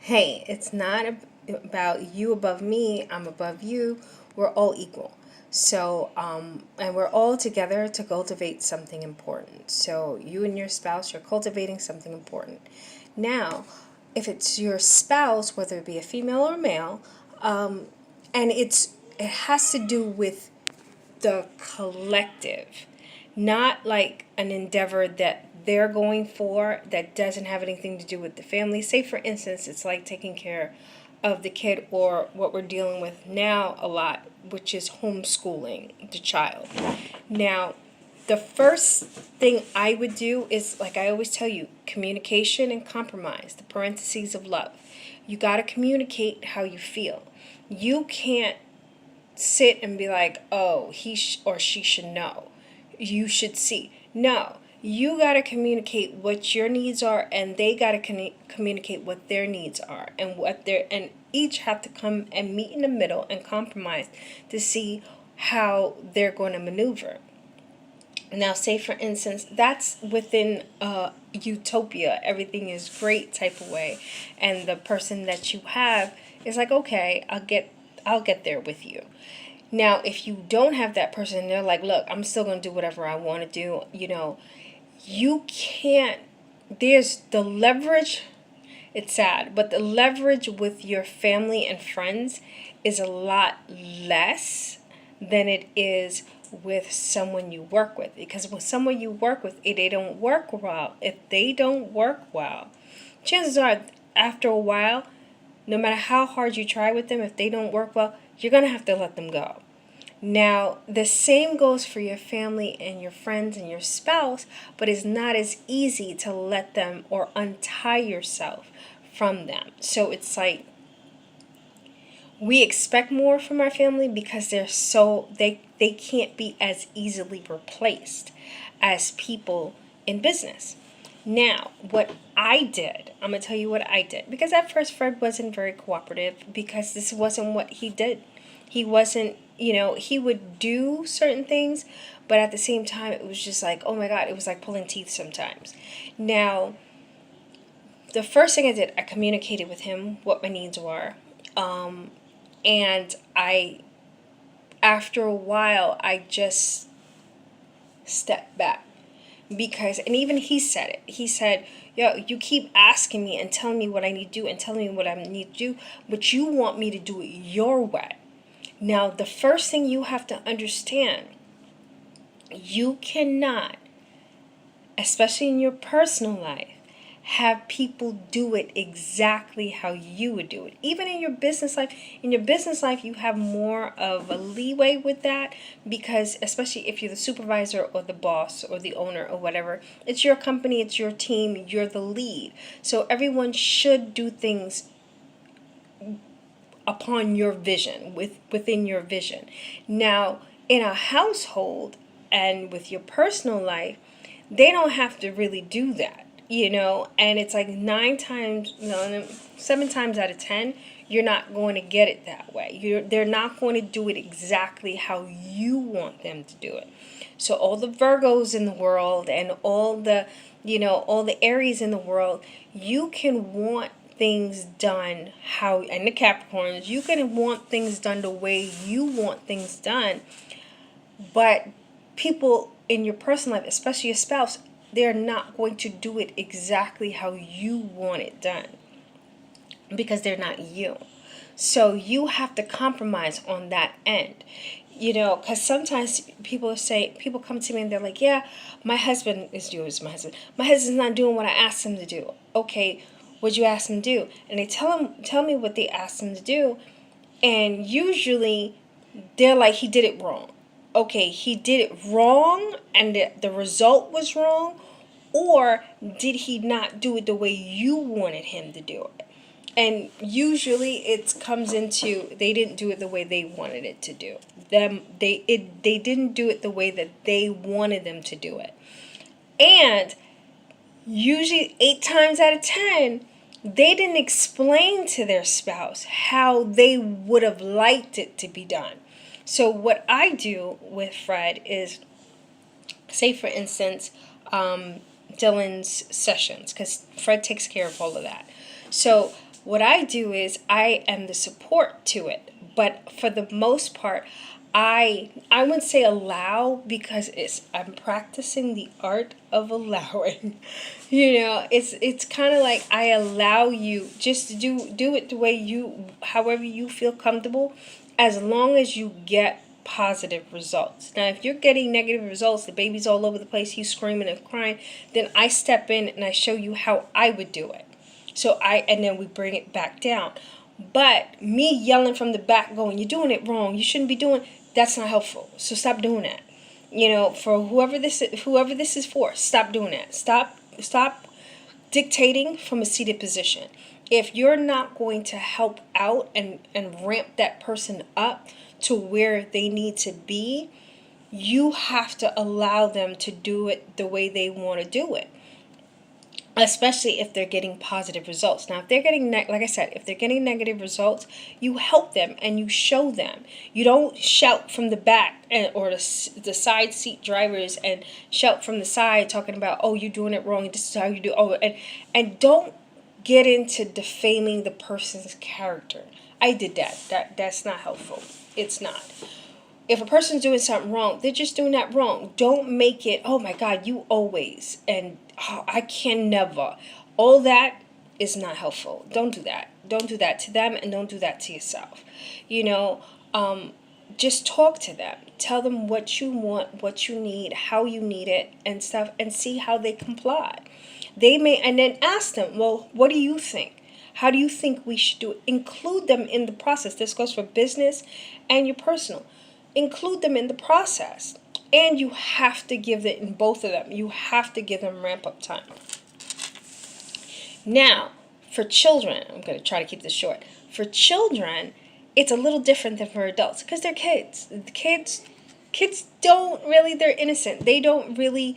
Hey, it's not about you above me, I'm above you. We're all equal. And we're all together to cultivate something important. So, you and your spouse, you're cultivating something important. Now, if it's your spouse, whether it be a female or male, and it has to do with the collective, not like an endeavor that they're going for that doesn't have anything to do with the family. Say, for instance, it's like taking care of the kid, or what we're dealing with now a lot, which is homeschooling the child. Now, the first thing I would do is, like I always tell you, communication and compromise, the parentheses of love. You got to communicate how you feel. You can't sit and be like, oh, or she should know. You should see. No, you got to communicate what your needs are, and they got to communicate what their needs are, and each have to come and meet in the middle and compromise to see how they're going to maneuver. Now, say for instance, that's within utopia, everything is great type of way, and the person that you have is like, okay, I'll get there with you. Now, if you don't have that person, they're like, look, I'm still going to do whatever I want to do. You can't, there's the leverage. It's sad, but the leverage with your family and friends is a lot less than it is with someone you work with. Because with someone you work with, if they don't work well, chances are after a while, no matter how hard you try with them, if they don't work well, you're going to have to let them go. Now, the same goes for your family and your friends and your spouse, but it's not as easy to let them or untie yourself from them. So it's like we expect more from our family because they can't be as easily replaced as people in business. Now, what I did, I'm going to tell you what I did. Because at first, Fred wasn't very cooperative because this wasn't what he did. He wasn't, he would do certain things, but at the same time, it was just like, oh my God, it was like pulling teeth sometimes. Now, the first thing I did, I communicated with him what my needs were. And after a while, I just stepped back. Because, and even he said it. He said, yo, you keep asking me and telling me what I need to do and telling me what I need to do, but you want me to do it your way. Now, the first thing you have to understand, you cannot, especially in your personal life, have people do it exactly how you would do it. Even in your business life, you have more of a leeway with that because especially if you're the supervisor or the boss or the owner or whatever, it's your company, it's your team, you're the lead. So everyone should do things upon your vision, within your vision. Now, in a household and with your personal life, they don't have to really do that. And it's like 7 times out of 10, you're not going to get it that way. They're not going to do it exactly how you want them to do it. So all the Virgos in the world and all the Aries in the world, you can want things done and the Capricorns, you can want things done the way you want things done, but people in your personal life, especially your spouse, they're not going to do it exactly how you want it done because they're not you. So you have to compromise on that end. Because sometimes people come to me and they're like, yeah, my husband is doing this. My husband's not doing what I asked him to do. Okay, what'd you ask him to do? And they tell me what they asked him to do, and usually they're like, he did it wrong. Okay, he did it wrong, and the result was wrong, or did he not do it the way you wanted him to do it? And usually it comes into they didn't do it the way they wanted it to do. They didn't do it the way that they wanted them to do it. And usually 8 times out of 10, they didn't explain to their spouse how they would have liked it to be done. So what I do with Fred is, say for instance, Dylan's sessions, because Fred takes care of all of that. So What I do is I am the support to it. But for the most part, I wouldn't say allow, because I'm practicing the art of allowing. It's kind of like I allow you just to do it the way however you feel comfortable, as long as you get positive results. Now, if you're getting negative results, the baby's all over the place, he's screaming and crying, then I step in and I show you how I would do it. And then we bring it back down. But me yelling from the back, going, "You're doing it wrong. You shouldn't be doing," that's not helpful. So stop doing that. For whoever this is for, stop doing that. Stop dictating from a seated position. If you're not going to help out and ramp that person up to where they need to be, you have to allow them to do it the way they want to do it, especially if they're getting positive results. Now, if they're getting, like I said, if they're getting negative results, you help them and you show them. You don't shout from the back or the side seat drivers and shout from the side talking about, "Oh, you're doing it wrong. This is how you do." Oh, and don't get into defaming the person's character. I did that. That's not helpful. It's not. If a person's doing something wrong, they're just doing that wrong. Don't make it, "Oh my God, you always," and "Oh, I can never." All that is not helpful. Don't do that. Don't do that to them, and don't do that to yourself. You know, just talk to them. Tell them what you want, what you need, how you need it, and stuff, and see how they comply. And then ask them, "Well, what do you think? How do you think we should do it?" Include them in the process. This goes for business and your personal. Include them in the process. And you have to give it in both of them. You have to give them ramp up time. Now, for children, I'm going to try to keep this short. For children, it's a little different than for adults because they're kids. The kids don't really, they're innocent. They don't really,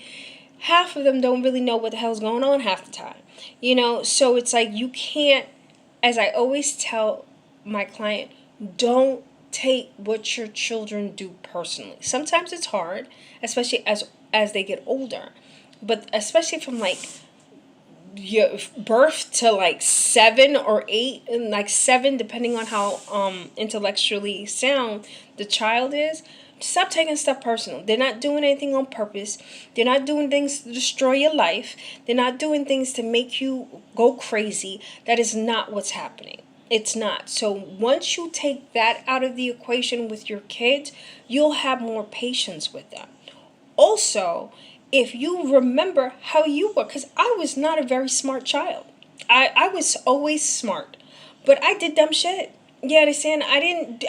half of them don't really know what the hell's going on half the time. So it's like you can't, as I always tell my client, don't take what your children do personally. Sometimes it's hard, especially as they get older, but especially from like your birth to like 7 or 8, and like 7 depending on how intellectually sound the child is. Stop taking stuff personal. They're not doing anything on purpose. They're not doing things to destroy your life. They're not doing things to make you go crazy. That is not what's happening. It's not. So once you take that out of the equation with your kids, you'll have more patience with them. Also, if you remember how you were, because I was not a very smart child. I was always smart, but I did dumb shit. You understand? I didn't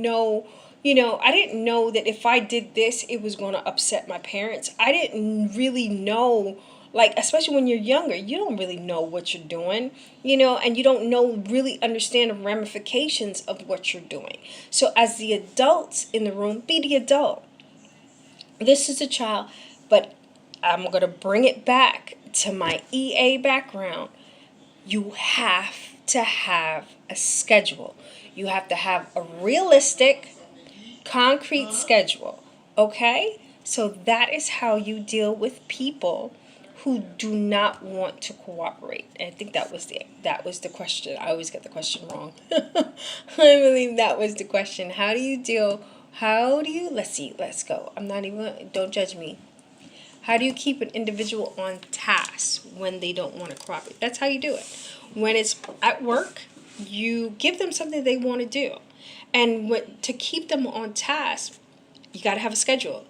know, I didn't know that if I did this, it was going to upset my parents. I didn't really know, like, especially when you're younger, you don't really know what you're doing, and you don't really understand the ramifications of what you're doing. So as the adults in the room, be the adult. This is a child, but I'm going to bring it back to my EA background. You have to have a schedule. You have to have a realistic, concrete schedule. Okay? So that is how you deal with people who do not want to cooperate. And I think that was the question. I always get the question wrong. I believe that was the question. Let's go. Don't judge me. How do you keep an individual on task when they don't want to cooperate? That's how you do it. When it's at work, you give them something they want to do. And to keep them on task, you got to have a schedule.